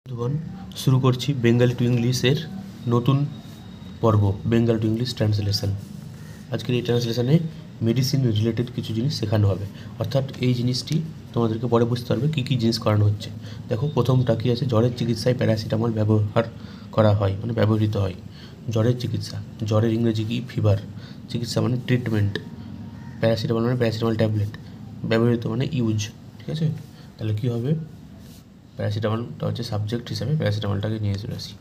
বন্ধুগণ, শুরু করছি বেঙ্গলি টু ইংলিশের নতুন পর্ব, বেঙ্গল টু ইংলিশ ট্রান্সলেশন। আজকের এই ট্রান্সলেশনে মেডিসিন রিলেটেড কিছু জিনিস শেখানো হবে, অর্থাৎ এই জিনিসটি তোমাদেরকে পরে বুঝতে পারবে কী কী জিনিস করানো হচ্ছে। দেখো, প্রথমটা কী আছে, জ্বরের চিকিৎসায় প্যারাসিটামল ব্যবহার করা হয়, মানে ব্যবহৃত হয়। জ্বরের চিকিৎসা, জ্বরের ইংরেজি কি? ফিভার। চিকিৎসা মানে ট্রিটমেন্ট, প্যারাসিটামল মানে প্যারাসিটামল ট্যাবলেট, ব্যবহৃত মানে ইউজ। ঠিক আছে, তাহলে কী হবে? প্যারাসিটামলটা হচ্ছে সাবজেক্ট হিসাবে, প্যারাসিটামলটাকে নিয়ে চলে আসি।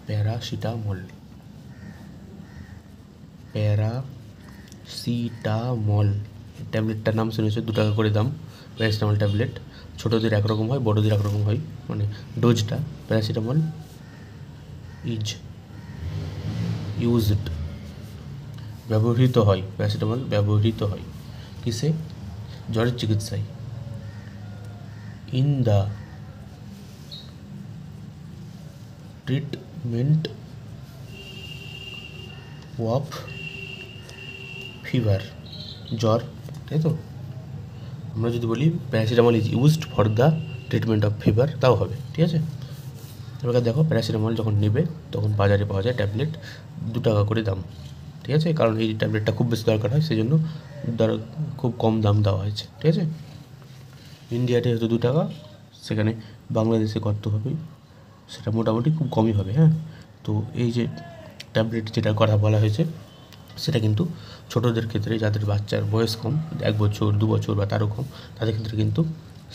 প্যারাসিটামল, প্যারাসিটামল ট্যাবলেটটার নাম শুনেছে, 2 টাকা করে দাম। প্যারাসিটামল ট্যাবলেট ছোটোদের একরকম হয়, বড়োদের একরকম হয়, মানে ডোজটা। প্যারাসিটামল ইজ ইউজড, ব্যবহৃত হয়। প্যারাসিটামল ব্যবহৃত হয় কিসে? জ্বরের চিকিৎসায়। In the treatment of fever, জ্বর, তাই তো? আমরা যদি বলি paracetamol is used for the treatment of fever, তাও হবে। ঠিক আছে, এবার দেখো, প্যারাসিটামল যখন নেবে তখন বাজারে পাওয়া যায় ট্যাবলেট, 2 টাকা করে দাম। ঠিক আছে, কারণ এই ট্যাবলেটটা খুব বেশি দরকার হয়, সেই জন্য খুব কম দাম দেওয়া হয়েছে। ঠিক আছে, ইন্ডিয়াতে হয়তো 2 টাকা, সেখানে বাংলাদেশে কত হবে সেটা মোটামুটি খুব কমই হবে। হ্যাঁ, তো এই যে ট্যাবলেট যেটার কথা বলা হয়েছে সেটা কিন্তু ছোটোদের ক্ষেত্রে, যাদের বাচ্চার বয়স কম, 1 বছর 2 বছর বা তারও কম, তাদের ক্ষেত্রে কিন্তু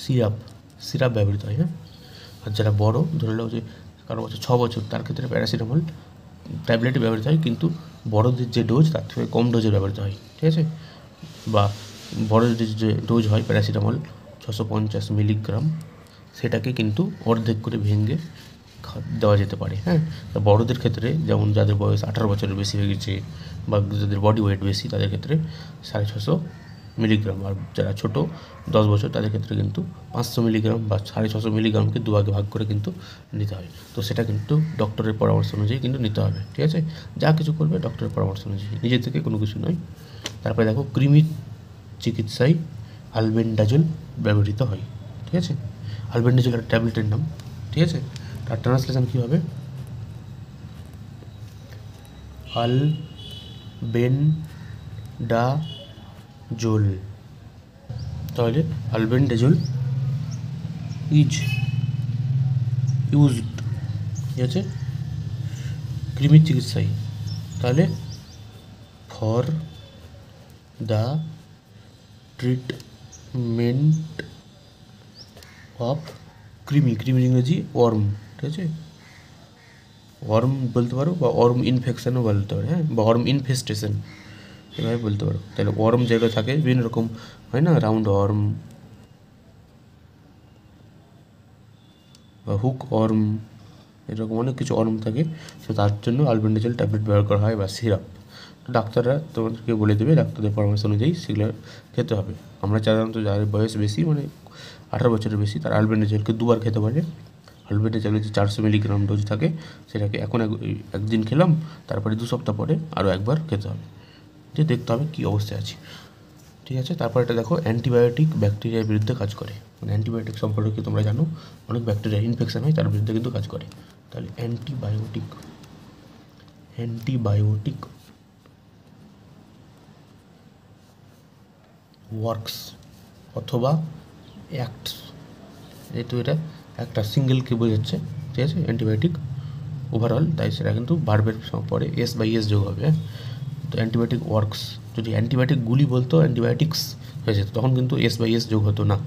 সিরাপ ব্যবহৃত হয়। হ্যাঁ, আর যারা বড়, ধরে নাও যে কারো বছর 6 বছর, তার ক্ষেত্রে প্যারাসিটামল ট্যাবলেটই ব্যবহৃত হয়, কিন্তু বড়দের যে ডোজ তার থেকে কম ডোজে ব্যবহৃত হয়। ঠিক আছে, বা বড়দের যে ডোজ হয় প্যারাসিটামল 650 মিলিগ্রাম, সেটাকে কিন্তু অর্ধেক করে ভেঙে দেওয়া যেতে পারে। হ্যাঁ, তা বড়োদের ক্ষেত্রে, যেমন যাদের বয়স 18 বছরের বেশি হয়ে গেছে বা যাদের বডি ওয়েট বেশি, তাদের ক্ষেত্রে 650 মিলিগ্রাম। আর যারা ছোটো 10 বছর, তাদের ক্ষেত্রে কিন্তু 500 মিলিগ্রাম বা 650 মিলিগ্রামকে 2 ভাগে ভাগ করে কিন্তু নিতে হয়। তো সেটা কিন্তু ডক্টরের পরামর্শ অনুযায়ী কিন্তু নিতে হবে। ঠিক আছে, যা কিছু করবে ডক্টরের পরামর্শ অনুযায়ী, নিজে থেকে কোনো কিছু নয়। তারপরে দেখো, কৃমির চিকিৎসায় আলবেন্ডাজোল ব্যবহৃত হয়। ঠিক আছে, আলবেন্ডাজোল একটা ট্যাবলেটের নাম। ঠিক আছে, তার ট্রান্সলেশন কী হবে? আলবেন্ডাজোল। তাহলে আলবেন্ডাজোল ইজ ইউজড, ঠিক আছে, কৃমির চিকিৎসায়। তাহলে ফর দ্য ট্রিটমেন্ট অফ কৃমির ইংরেজি ওয়ার্ম। ঠিক আছে, ওয়ার্ম বলতে পারো, বা ওয়ার্ম ইনফেকশনও বলতে পারো। হ্যাঁ, বা ওয়ার্ম ইনফেস্টেশন, এভাবে বলতে পারো। তাহলে ওয়ার্ম যেগুলো থাকে, বিভিন্ন রকম হয় না, রাউন্ড ওয়ার্ম বা হুক ওয়ার্ম, এরকম অনেক কিছু ওয়ার্ম থাকে। তো তার জন্য আলবেন্ডাজোল ট্যাবলেট ব্যবহার করা হয়, বা সিরাপ। ডাক্তাররা তোমাদেরকে বলে দেবে, ডাক্তারদের পরামর্শ অনুযায়ী সেগুলো খেতে হবে। আমরা সাধারণত যাদের বয়স বেশি, মানে 18 বছরের বেশি, তারা আলবেন্ডাজোলকে 2 বার খেতে পারে। আলবেন্ডাজোলের যে 400 মিলিগ্রাম ডোজ থাকে, সেটাকে এখন একদিন খেলাম, তারপরে 2 সপ্তাহ পরে আরও একবার খেতে হবে, যে দেখতে হবে কী অবস্থায় আছে। ঠিক আছে, তারপর এটা দেখো, অ্যান্টিবায়োটিক ব্যাকটেরিয়ার বিরুদ্ধে কাজ করে। মানে অ্যান্টিবায়োটিক সম্পর্কে তোমরা জানো, অনেক ব্যাকটেরিয়া ইনফেকশন হয়, তার বিরুদ্ধে কিন্তু কাজ করে। তাহলে অ্যান্টিবায়োটিক ওয়ার্কস অথবা অ্যাক্টস, যেহেতু এটা একটা সিঙ্গেলকে বোঝাচ্ছে। ঠিক আছে, অ্যান্টিবায়োটিক ওভারঅল, তাই সেটা কিন্তু ভার্বের পরে S/S যোগ হবে। হ্যাঁ, তো অ্যান্টিবায়োটিক ওয়ার্কস, যদি অ্যান্টিবায়োটিকগুলি বলতো, অ্যান্টিবায়োটিক্স হয়ে যেত, তখন কিন্তু S/S যোগ হতো না,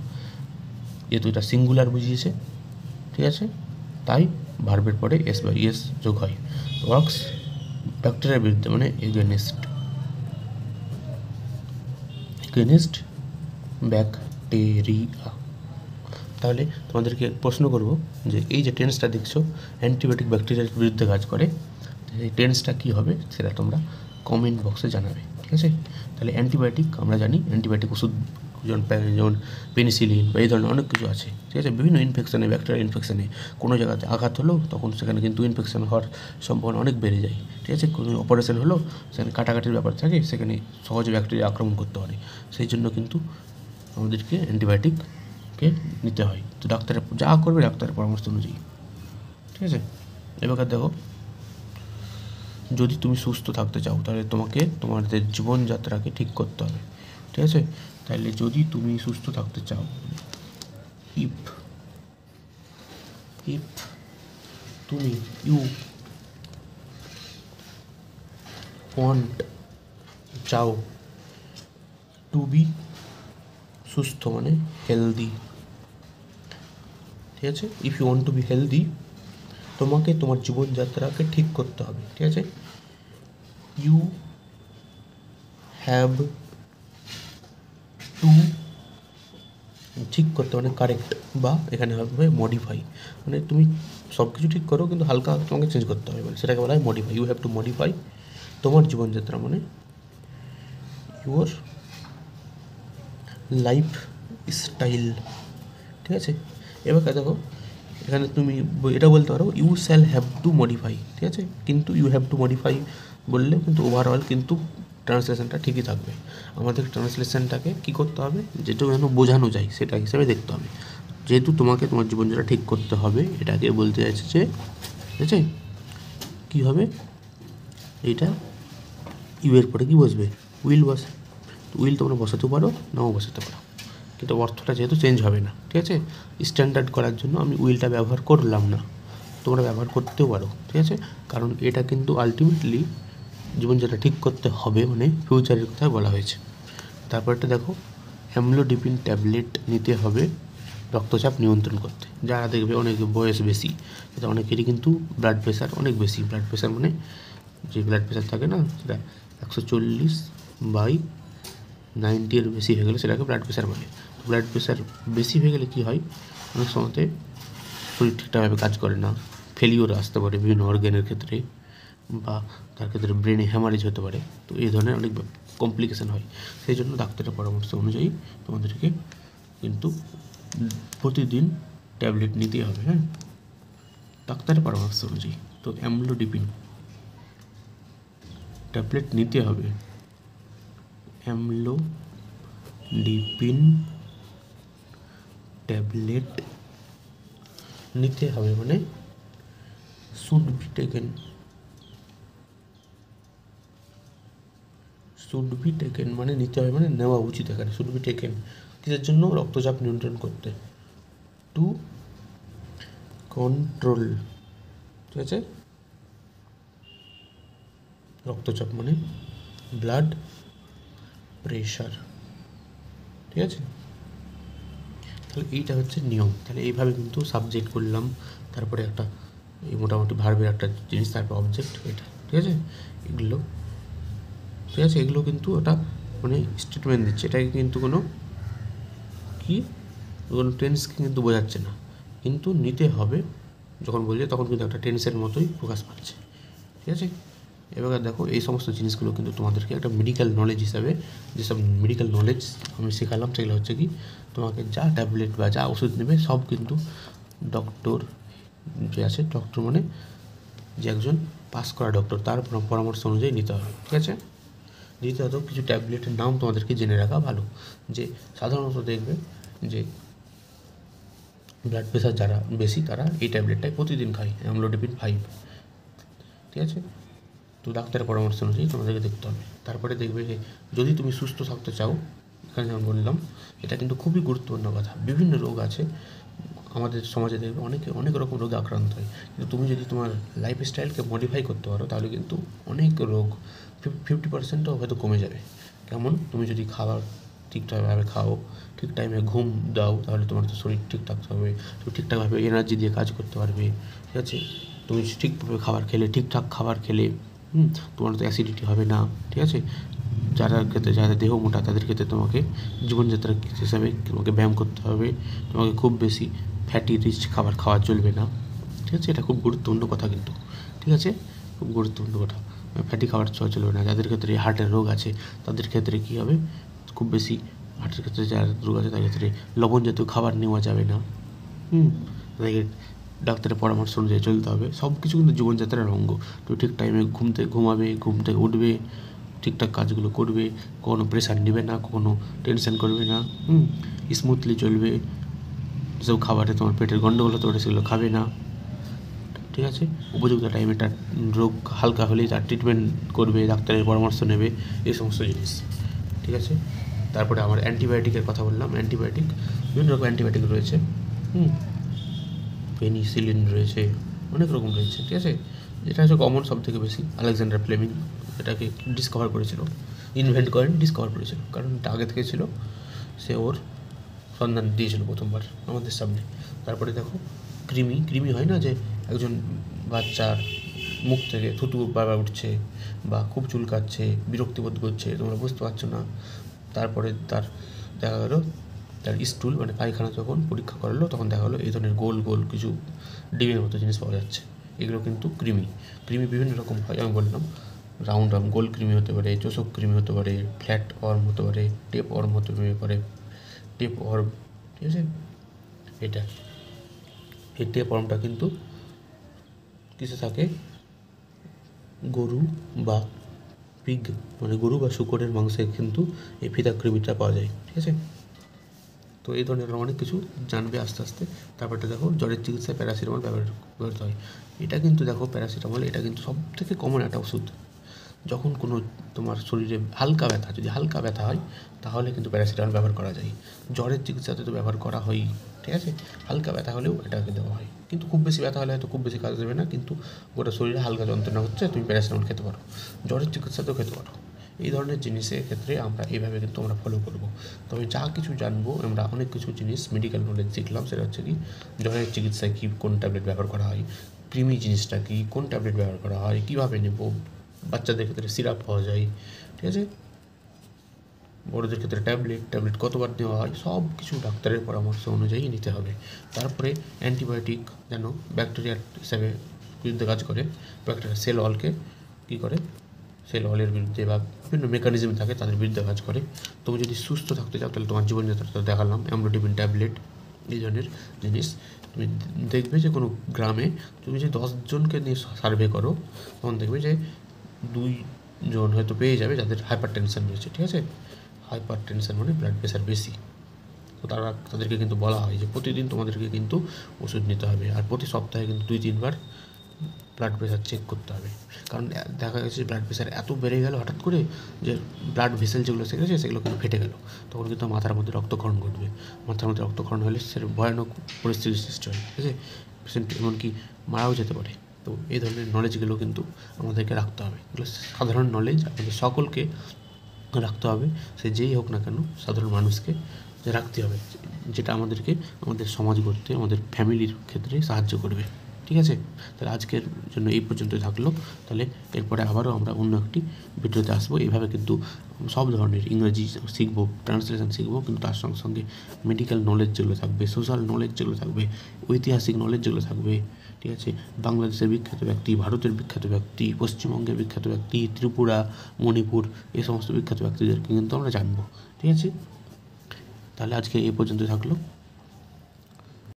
যেহেতু এটা সিঙ্গুলার বুঝিয়েছে। ঠিক আছে, তাই ভার্বের পরে S/S যোগ হয়। ওয়ার্কস ব্যাকটেরিয়ার বিরুদ্ধে, মানে এগেনিস্ট ব্যাকটেরিয়া। তাহলে তোমাদেরকে প্রশ্ন করব যে এই যে টেন্সটা দেখছো, অ্যান্টিবায়োটিক ব্যাকটেরিয়ার বিরুদ্ধে কাজ করে, এই টেন্সটা কী হবে সেটা তোমরা কমেন্ট বক্সে জানাবে। ঠিক আছে, তাহলে অ্যান্টিবায়োটিক আমরা জানি, অ্যান্টিবায়োটিক ওষুধ, যেমন পেনিসিলিন বা এই ধরনের অনেক কিছু আছে। ঠিক আছে, বিভিন্ন ইনফেকশানে, ব্যাকটেরিয়াল ইনফেকশানে কোনো জায়গাতে আঘাত হলো, তখন সেখানে কিন্তু ইনফেকশান হওয়ার সম্ভাবনা অনেক বেড়ে যায়। ঠিক আছে, কোনো অপারেশন হলো, সেখানে কাটাকাটির ব্যাপার থাকে, সেখানে সহজে ব্যাকটেরিয়া আক্রমণ করতে পারে, সেই জন্য কিন্তু আমাদেরকে অ্যান্টিবায়োটিক নিতে হয়। তো ডাক্তারের যা করবে ডাক্তারের পরামর্শ অনুযায়ী। ঠিক আছে। এবার দেখো, যদি তুমি সুস্থ থাকতে চাও তাহলে তোমাকে তোমাদের জীবনযাত্রাকে ঠিক করতে হবে, ঠিক আছে। তাহলে যদি তুমি সুস্থ থাকতে চাও, ইফ তুমি ইউ ওয়ান্ট, চাও, টু বি, সুস্থ মানে হেলদি, ঠিক আছে। If you want to be healthy, তোমাকে তোমার জীবনযাত্রাকে ঠিক করতে হবে, ঠিক আছে। ইউ হ্যাভ টু, ঠিক করতে মানে কারেক্ট, বা এখানে হবে মডিফাই, মানে তুমি সব কিছু ঠিক করো কিন্তু হালকা তোমাকে চেঞ্জ করতে হবে, মানে সেটাকে বলা হয় modify. You have to modify তোমার জীবনযাত্রা, মানে ইউর লাইফ স্টাইল, ঠিক আছে। এবার দেখো, এখানে তুমি এটা বলতে পারো you shall have to modify, ঠিক আছে। কিন্তু ইউ হ্যাভ টু মডিফাই বললে কিন্তু ওভারঅল কিন্তু ট্রান্সলেশনটা ঠিকই থাকবে। আমাদের ট্রান্সলেশনটাকে কী করতে হবে, যেটা যেন বোঝানো যায় সেটা হিসেবে দেখতে হবে। যেহেতু তোমাকে তোমার জীবনযাত্রা ঠিক করতে হবে, এটাকে বলতে চাইছে যে, ঠিক আছে, কী হবে এইটা, ইউ এর পরে কী বসবে, উইল বসে। উইল তোমরা বসাতেও পারো, নাও বসাতে পারো, কিন্তু অর্থটা যেহেতু চেঞ্জ হবে না, ঠিক আছে। স্ট্যান্ডার্ড করার জন্য আমি উইলটা ব্যবহার করলাম না, তোমরা ব্যবহার করতেও পারো, ঠিক আছে। কারণ এটা কিন্তু আলটিমেটলি জীবনযাত্রা ঠিক করতে হবে, মানে ফিউচারের কথা বলা হয়েছে। তারপরটা দেখো, অ্যামলোডিপিন ট্যাবলেট নিতে হবে রক্তচাপ নিয়ন্ত্রণ করতে। যারা দেখবে অনেক বয়স বেশি, সেটা অনেকেরই কিন্তু ব্লাড প্রেশার অনেক বেশি। ব্লাড প্রেশার মানে যে ব্লাড প্রেশার থাকে না, সেটা 140/90 এর বেশি হয়ে গেলে সেটাকে ব্লাড প্রেশার বলে। ব্লাড প্রেশার বেশি হয়ে গেলে কী হয়, অনেক সময়তে শরীর ঠিকঠাকভাবে কাজ করে না, ফেলিওর আসতে পারে বিভিন্ন অর্গ্যানের ক্ষেত্রে, বা তার ক্ষেত্রে ব্রেনে হ্যামারেজ হতে পারে। তো এই ধরনের অনেক কমপ্লিকেশান হয়। সেই জন্য ডাক্তারের পরামর্শ অনুযায়ী তোমাদেরকে কিন্তু প্রতিদিন ট্যাবলেট নিতেই হবে, হ্যাঁ, ডাক্তারের পরামর্শ অনুযায়ী। তো অ্যামলোডিপিন ট্যাবলেট নিতে হবে, অ্যামলোডিপিন ট্যাবলেট নিতে হবে মানে should be taken, should be taken মানে নিতে হবে মানে নেওয়া উচিত। এখানে শুড বি টেকেন কিসের জন্য, রক্তচাপ নিয়ন্ত্রণ করতে, টু কন্ট্রোল, ঠিক আছে। রক্তচাপ মানে ব্লাড প্রেশার, ঠিক আছে। তাহলে এইটা হচ্ছে নিয়ম। তাহলে এইভাবে কিন্তু সাবজেক্ট করলাম, তারপরে একটা এই মোটামুটি ভার্বের একটা জিনিস, তারপর অবজেক্ট, এটা ঠিক আছে। এগুলো ঠিক আছে, এগুলো কিন্তু ওটা মানে স্টেটমেন্ট দিচ্ছে, এটাকে কিন্তু কোনো টেন্সকে কিন্তু বোঝাচ্ছে না, কিন্তু নিতে হবে যখন বলছে তখন কিন্তু একটা টেন্সের মতোই প্রকাশ পাচ্ছে, ঠিক আছে। এবার দেখো, এই সমস্ত জিনিসগুলো কিন্তু তোমাদেরকে একটা মেডিকেল নলেজ হিসাবে, যেসব মেডিকেল নলেজ আমি শেখালাম সেগুলো হচ্ছে কি, তোমাকে যা ট্যাবলেট বা যা ওষুধ নেবে সব কিন্তু ডক্টর যে আছে, ডক্টর মানে যে একজন পাস করা ডক্টর, তার পরামর্শ অনুযায়ী নিতে হবে, ঠিক আছে। দ্বিতীয়ত কিছু ট্যাবলেটের নাম তোমাদেরকে জেনে রাখা ভালো, যে সাধারণত দেখবে যে ব্লাড প্রেশার যারা বেশি তারা এই ট্যাবলেটটাই প্রতিদিন খায়, অ্যামলোডিপিন 5, ঠিক আছে। তো ডাক্তারের পরামর্শ অনুযায়ী তোমাদেরকে দেখতে হবে। তারপরে দেখবে যে যদি তুমি সুস্থ থাকতে চাও, এখানে যেমন বললাম, এটা কিন্তু খুবই গুরুত্বপূর্ণ কথা। বিভিন্ন রোগ আছে আমাদের সমাজে, দেখবে অনেক রকম রোগে আক্রান্ত হয়, কিন্তু তুমি যদি তোমার লাইফস্টাইলকে মডিফাই করতে পারো তাহলে কিন্তু অনেক রোগ 50%ও হয়তো কমে যাবে। কেমন, তুমি যদি খাবার ঠিকঠাকভাবে খাও, ঠিক টাইমে ঘুম দাও, তাহলে তোমার তো শরীর ঠিকঠাক হবে, তুমি ঠিকঠাকভাবে এনার্জি দিয়ে কাজ করতে পারবে, ঠিক আছে। তুমি ঠিকভাবে খাবার খেলে, ঠিকঠাক খাবার খেলে তোমার তো অ্যাসিডিটি হবে না, ঠিক আছে। যাদের দেহ মোটা তাদের ক্ষেত্রে তোমাকে জীবনযাত্রা হিসাবে তোমাকে ব্যায়াম করতে হবে, তোমাকে খুব বেশি ফ্যাটি রিচ খাবার খাওয়া চলবে না, ঠিক আছে। এটা খুব গুরুত্বপূর্ণ কথা কিন্তু, ঠিক আছে, খুব গুরুত্বপূর্ণ কথা। ফ্যাটি খাবার চলবে না। যাদের ক্ষেত্রে হার্টের রোগ আছে তাদের ক্ষেত্রে কী হবে, খুব বেশি হার্টের ক্ষেত্রে যার রোগ আছে তাদের ক্ষেত্রে লবণ জাতীয় খাবার নেওয়া যাবে না, তাদেরকে ডাক্তারের পরামর্শ অনুযায়ী চলতে হবে। সব কিছু কিন্তু জীবনযাত্রার অঙ্গ। তো ঠিক টাইমে ঘুমাবে, ঘুম থেকে উঠবে, ঠিকঠাক কাজগুলো করবে, কোনো প্রেশার নেবে না, কোনো টেনশন করবে না, স্মুথলি চলবে। যেসব খাবারে তোমার পেটের গন্ডগোল হতে পারে সেগুলো খাবে না, ঠিক আছে। উপযুক্ত টাইমে তার রোগ হালকা হলেই তার ট্রিটমেন্ট করবে, ডাক্তারের পরামর্শ নেবে, এই সমস্ত জিনিস, ঠিক আছে। তারপরে আমার অ্যান্টিবায়োটিকের কথা বললাম। অ্যান্টিবায়োটিক, বিভিন্ন রকম অ্যান্টিবায়োটিক রয়েছে, পেনিসিলিন রয়েছে, অনেক রকম রয়েছে, ঠিক আছে। যেটা হচ্ছে কমন সব থেকে বেশি, আলেকজান্ডার ফ্লেমিং এটাকে ডিসকভার করেছিল, ইনভেন্ট করেন, ডিসকভার করেছিল, কারণ এটা আগে থেকে ছিল, সে ওর সন্ধান দিয়েছিল প্রথমবার আমাদের সামনে। তারপরে দেখো কৃমি হয় না, যে একজন বাচ্চার মুখ থেকে থুতু বারবার উঠছে বা খুব চুলকাচ্ছে, বিরক্তিবোধ করছে, তোমরা বুঝতে পারছো না, তারপরে তার দেখা গেলো তার স্টুল মানে পায়খানা যখন পরীক্ষা করালো তখন দেখা গেলো এই ধরনের গোল গোল কিছু ডিমের মতো জিনিস পাওয়া যাচ্ছে, এগুলো কিন্তু কৃমি। বিভিন্ন রকম হয়, আমি বললাম রাউন্ড গোল কৃমি হতে পারে, চোষক কৃমি হতে পারে, ফ্ল্যাট ওয়ার্ম হতে পারে, টেপ ওয়ার্ম হতে পারে, টেপ ওয়ার্ম, ঠিক আছে। এটা এই টেপ ওয়ার্মটা কিন্তু কিসে থাকে, গরু বা পিগ মানে গরু বা শুকরের মাংসে কিন্তু এই ফিতাকৃমিটা পাওয়া যায়, ঠিক আছে। তো এই ধরনের অনেক কিছু জানবে আস্তে আস্তে। তারপরে দেখো জ্বরের চিকিৎসায় প্যারাসিটামল ব্যবহৃত হয়। এটা কিন্তু দেখো প্যারাসিটামল এটা কিন্তু সব থেকে কমন একটা ওষুধ। যখন কোনো তোমার শরীরে হালকা ব্যথা, যদি হালকা ব্যথা হয় তাহলে কিন্তু প্যারাসিটামল ব্যবহার করা যায়। জ্বরের চিকিৎসাতে তো ব্যবহার করা হয়ই, ঠিক আছে। হালকা ব্যথা হলেও এটাকে দেওয়া হয়, কিন্তু খুব বেশি ব্যথা হলে হয়তো খুব বেশি কাজ দেবে না, কিন্তু গোটা শরীরে হালকা যন্ত্রণা হচ্ছে তুমি প্যারাসিটামল খেতে পারো, জ্বরের চিকিৎসাতেও খেতে পারো। এই ধরনের জিনিসের ক্ষেত্রে আমরা এইভাবে কিন্তু আমরা ফলো করবো। তবে যা কিছু জানবো আমরা অনেক কিছু জিনিস মেডিকেল নলেজ শিখলাম, সেটা হচ্ছে কি জ্বরের চিকিৎসায় কী কোন ট্যাবলেট ব্যবহার করা হয়, কৃমি জিনিসটা কী, কোন ট্যাবলেট ব্যবহার করা হয়, কীভাবে নেব, বাচ্চাদের ক্ষেত্রে সিরাপ পাওয়া যায়, ঠিক আছে, বড়োদের ক্ষেত্রে ট্যাবলেট কতবার নেওয়া হয়, সব কিছু ডাক্তারের পরামর্শ অনুযায়ী নিতে হবে। তারপরে অ্যান্টিবায়োটিক যেন ব্যাকটেরিয়ার হিসাবে বিরুদ্ধে কাজ করে, ব্যাকটেরিয়া সেল ওয়ালকে কী করে, সেল ওয়ালের বিরুদ্ধে বা বিভিন্ন মেকানিজম থাকে তাদের বিরুদ্ধে কাজ করে। তুমি যদি সুস্থ থাকতে চাও তাহলে তোমার জীবনযাত্রাটা দেখালাম, অ্যামলোডিপিন ট্যাবলেট, এই ধরনের জিনিস। তুমি দেখবে যে কোনো গ্রামে তুমি যে 10 জনকে নিয়ে সার্ভে করো তখন দেখবে যে 2 জন হয়তো পেয়ে যাবে যাদের হাইপার টেনশন রয়েছে, ঠিক আছে। হাইপার টেনশন মানে ব্লাড প্রেশার বেশি, তো তাদেরকে কিন্তু বলা হয় যে প্রতিদিন তোমাদেরকে কিন্তু ওষুধ নিতে হবে, আর প্রতি সপ্তাহে কিন্তু 2-3 বার ব্লাড প্রেশার চেক করতে হবে। কারণ দেখা গেছে ব্লাড প্রেশার এত বেড়ে গেল হঠাৎ করে যে ব্লাড ভেসেল যেগুলো সেগুলো সেগুলো কিন্তু ফেটে গেল, তখন কিন্তু মাথার মধ্যে রক্তক্ষরণ ঘটবে। মাথার মধ্যে রক্তক্ষরণ হলে সে ভয়ানক পরিস্থিতির সৃষ্টি হয়, ঠিক আছে, পেশেন্ট এমনকি মারাও যেতে পারে। তো এই ধরনের নলেজগুলো কিন্তু আমাদেরকে রাখতে হবে, এগুলো সাধারণ নলেজ আমাদের সকলকে রাখতে হবে, সে যেই হোক না কেন সাধারণ মানুষকে যে রাখতে হবে, যেটা আমাদেরকে আমাদের সমাজ গড়তে, আমাদের ফ্যামিলির ক্ষেত্রে সাহায্য করবে, ঠিক আছে। তাহলে আজকের জন্য এই পর্যন্তই থাকলো। তাহলে এরপরে আবারও আমরা অন্য একটি ভিডিওতে আসবো। এইভাবে কিন্তু সব ধরনের ইংরেজি শিখবো, ট্রান্সলেশন শিখবো, কিন্তু তার সঙ্গে সঙ্গে মেডিকেল নলেজ যেগুলো থাকবে, সোশ্যাল নলেজ যেগুলো থাকবে, ঐতিহাসিক নলেজ যেগুলো থাকবে, ঠিক আছে, বাংলাদেশের বিখ্যাত ব্যক্তি, ভারতের বিখ্যাত ব্যক্তি, পশ্চিমবঙ্গের বিখ্যাত ব্যক্তি, ত্রিপুরা, মণিপুর, এই সমস্ত বিখ্যাত ব্যক্তিদেরকে কিন্তু আমরা জানবো, ঠিক আছে। তাহলে আজকে এই পর্যন্ত থাকলো।